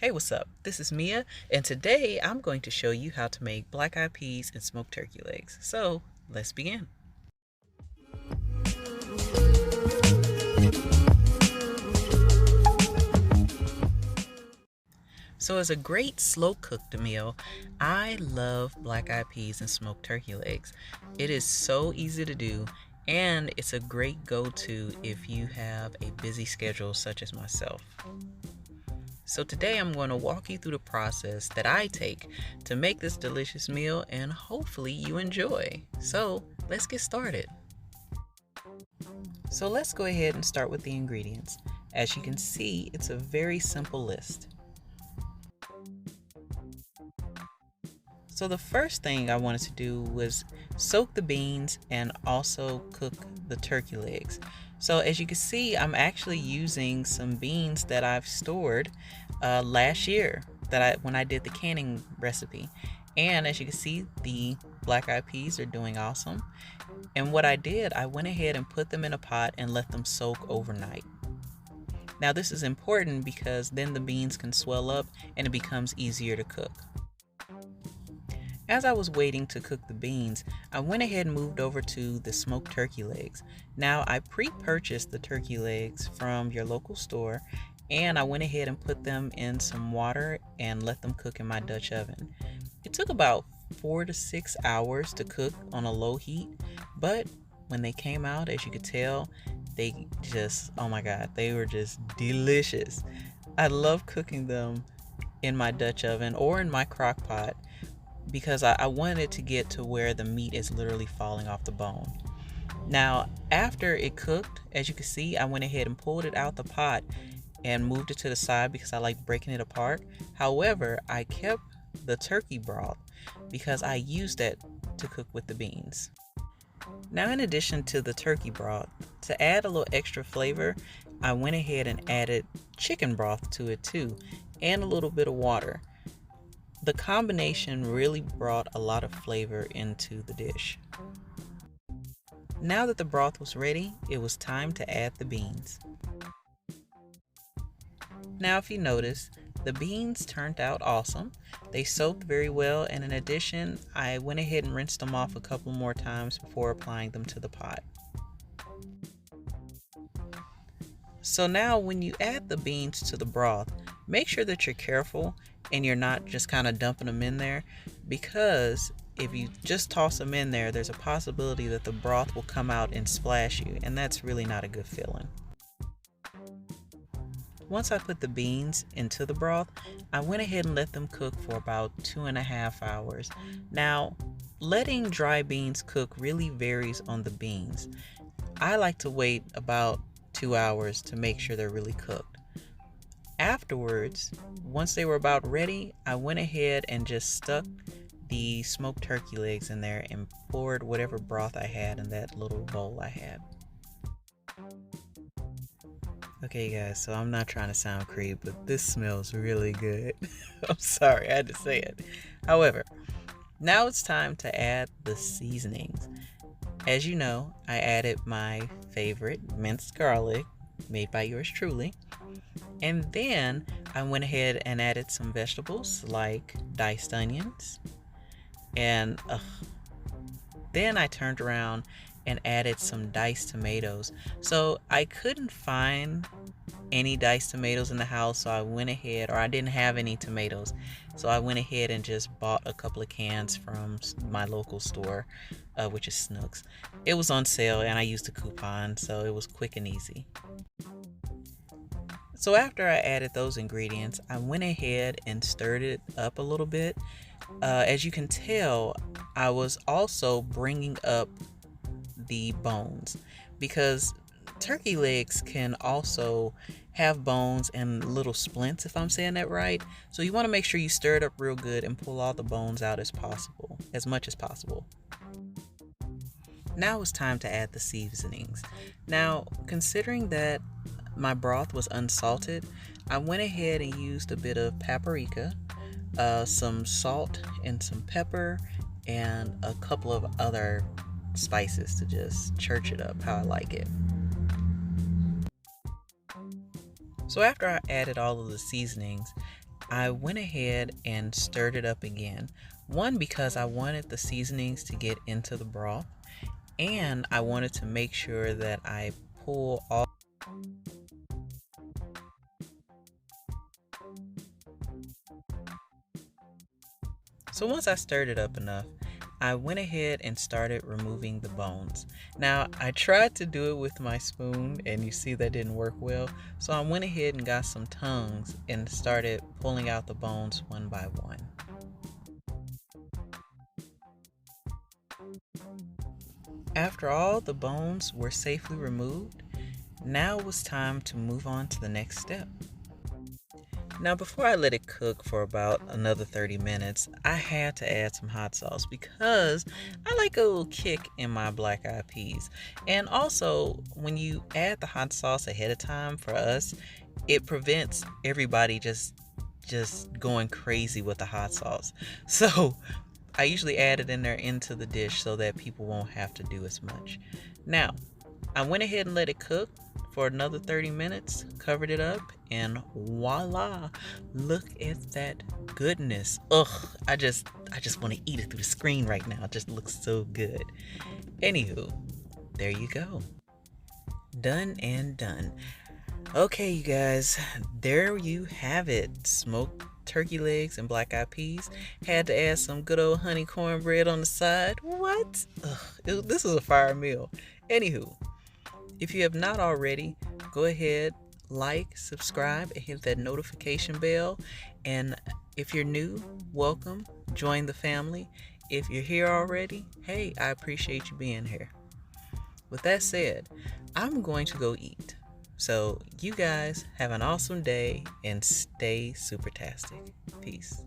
Hey, what's up? This is Mia, and today I'm going to show you how to make black eyed peas and smoked turkey legs. So, let's begin. So, as a great slow cooked meal, I love black eyed peas and smoked turkey legs. It is so easy to do, and it's a great go to if you have a busy schedule such as myself. So today I'm going to walk you through the process that I take to make this delicious meal, and hopefully you enjoy. So let's get started. So let's go ahead and start with the ingredients. As you can see, it's a very simple list. So the first thing I wanted to do was soak the beans and also cook the turkey legs. So as you can see, I'm actually using some beans that I've stored last year when I did the canning recipe. And as you can see, the black eyed peas are doing awesome. And what I did, I went ahead and put them in a pot and let them soak overnight. Now this is important because then the beans can swell up and it becomes easier to cook. As I was waiting to cook the beans, I went ahead and moved over to the smoked turkey legs. Now, I pre-purchased the turkey legs from your local store, and I went ahead and put them in some water and let them cook in my Dutch oven. It took about 4 to 6 hours to cook on a low heat, but when they came out, as you could tell, they just, oh my God, they were just delicious. I love cooking them in my Dutch oven or in my crock pot, because I wanted it to get to where the meat is literally falling off the bone. Now, after it cooked, as you can see, I went ahead and pulled it out the pot and moved it to the side because I like breaking it apart. However, I kept the turkey broth because I used that to cook with the beans. Now, in addition to the turkey broth, to add a little extra flavor, I went ahead and added chicken broth to it too, and a little bit of water. The combination really brought a lot of flavor into the dish. Now that the broth was ready, it was time to add the beans. Now if you notice, the beans turned out awesome. They soaked very well, and in addition, I went ahead and rinsed them off a couple more times before applying them to the pot. So now when you add the beans to the broth, make sure that you're careful and you're not just kind of dumping them in there, because if you just toss them in there, there's a possibility that the broth will come out and splash you, and that's really not a good feeling. Once I put the beans into the broth, I went ahead and let them cook for about 2.5 hours. Now, letting dry beans cook really varies on the beans. I like to wait about 2 hours to make sure they're really cooked. Afterwards, once they were about ready, I went ahead and just stuck the smoked turkey legs in there and poured whatever broth I had in that little bowl I had. Okay guys, so I'm not trying to sound creepy, but this smells really good. I'm sorry, I had to say it. However, now it's time to add the seasonings. As you know, I added my favorite minced garlic, made by yours truly. And then I went ahead and added some vegetables like diced onions. And then I turned around and added some diced tomatoes. So I couldn't find any diced tomatoes in the house, so I went ahead, or I didn't have any tomatoes, so I went ahead and just bought a couple of cans from my local store, which is Snooks. It was on sale and I used a coupon, so it was quick and easy. So after I added those ingredients, I went ahead and stirred it up a little bit. As you can tell, I was also bringing up the bones, because turkey legs can also have bones and little splints, if I'm saying that right. So you want to make sure you stir it up real good and pull all the bones out as much as possible. Now it's time to add the seasonings. Now, considering that my broth was unsalted, I went ahead and used a bit of paprika, some salt and some pepper, and a couple of other spices to just church it up how I like it. So after I added all of the seasonings, I went ahead and stirred it up again. One, because I wanted the seasonings to get into the broth, and I wanted to make sure that I pull all. So once I stirred it up enough, I went ahead and started removing the bones. Now, I tried to do it with my spoon, and you see that didn't work well. So I went ahead and got some tongues and started pulling out the bones one by one. After all the bones were safely removed, now it was time to move on to the next step. Now, before I let it cook for about another 30 minutes, I had to add some hot sauce because I like a little kick in my black eyed peas. And also, when you add the hot sauce ahead of time for us, it prevents everybody just going crazy with the hot sauce. So, I usually add it in there into the dish so that people won't have to do as much. Now, I went ahead and let it cook for another 30 minutes, covered it up, and voila, look at that goodness. Ugh, I just want to eat it through the screen right now. It just looks so good. Anywho, there you go. Done and done. Okay, you guys, there you have it. Smoked turkey legs and black eyed peas. Had to add some good old honey cornbread on the side. What? Ugh, this is a fire meal. Anywho, if you have not already, go ahead, like, subscribe, and hit that notification bell. And if you're new, welcome. Join the family. If you're here already, hey, I appreciate you being here. With that said, I'm going to go eat. So you guys have an awesome day and stay supertastic. Peace.